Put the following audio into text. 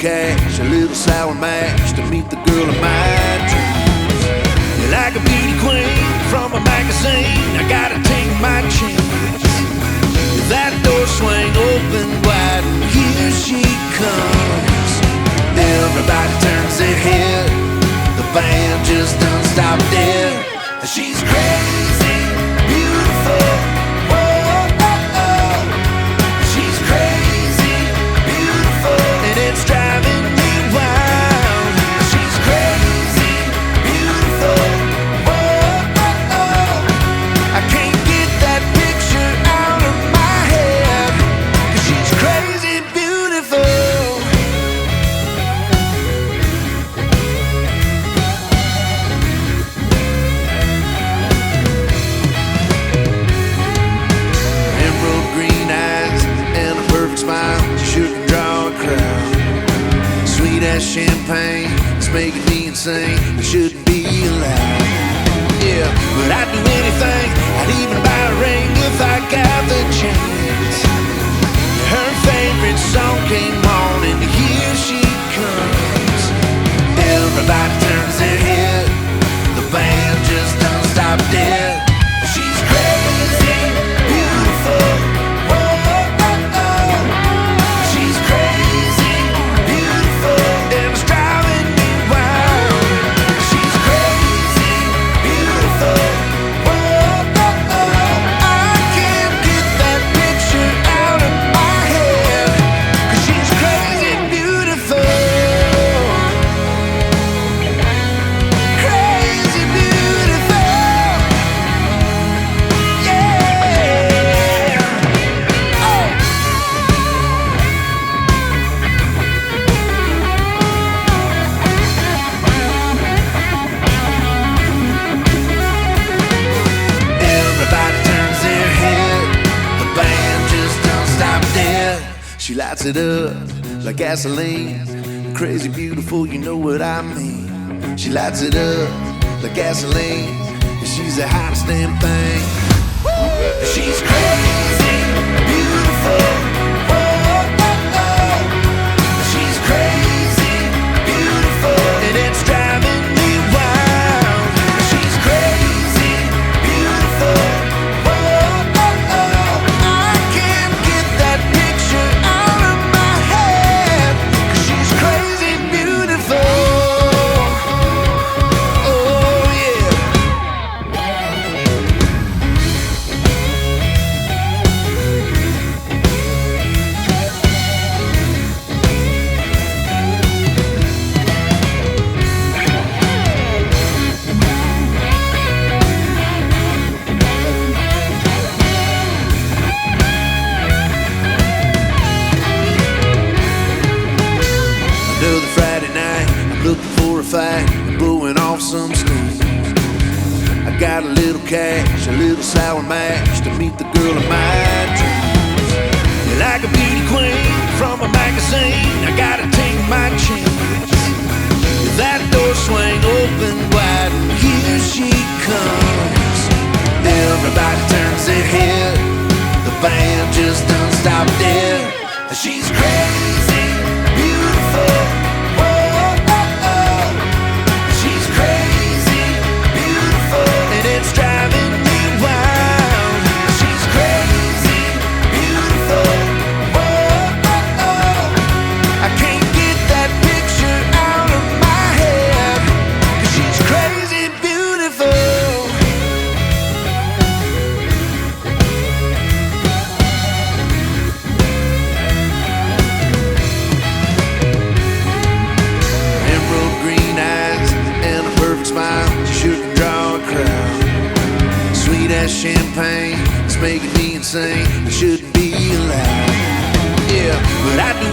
cash, a little sour mash to meet the girl of my dreams. You're like a beauty queen from a magazine. I gotta take my chance. That door swing open wide and here she comes. Everybody turns their head. The band just don't stop dead. She's crazy, beautiful. Whoa, oh, oh. She's crazy, beautiful, and it's driving me wild. She's crazy, beautiful. Whoa, oh, oh. I can't get that picture out of my head, 'cause she's crazy, beautiful. Smile, she shouldn't draw a crowd. Sweet as champagne, it's making me insane. It shouldn't be allowed. Yeah, but I'd do anything. I'd even buy a ring if I got the chance. Her favorite song came on, and here she comes. Everybody turns their head. The band just don't stop dead. She's crazy, beautiful. She lights it up like gasoline. Crazy beautiful, you know what I mean. She lights it up like gasoline, and she's the hottest damn thing. She's crazy, beautiful. Oh, oh, oh. She's crazy, beautiful, and it's driving me wild. She's crazy, beautiful. Oh, oh, oh. I can't get that picture out of my head, 'cause she's crazy, beautiful. Oh yeah. Another Friday night, I'm looking for a fight, I'm blowing off some steam. I got a little cash, a little sour mash to meet the girl of my dreams. You're like a beauty queen from a magazine. I gotta take my chance. That door swing open wide and here she comes. Everybody turns their head. The band just don't stop dead. She's crazy, beautiful. Oh, oh, oh. She's crazy, beautiful, and it's driving me wild. She's crazy, beautiful. Oh, oh, oh. I can't get that picture out of my head, 'cause she's crazy, beautiful. Emerald green eyes and a perfect smile. She shouldn't draw a crowd. Sweet as champagne, it's making me insane. It shouldn't be allowed. Yeah, but I'd do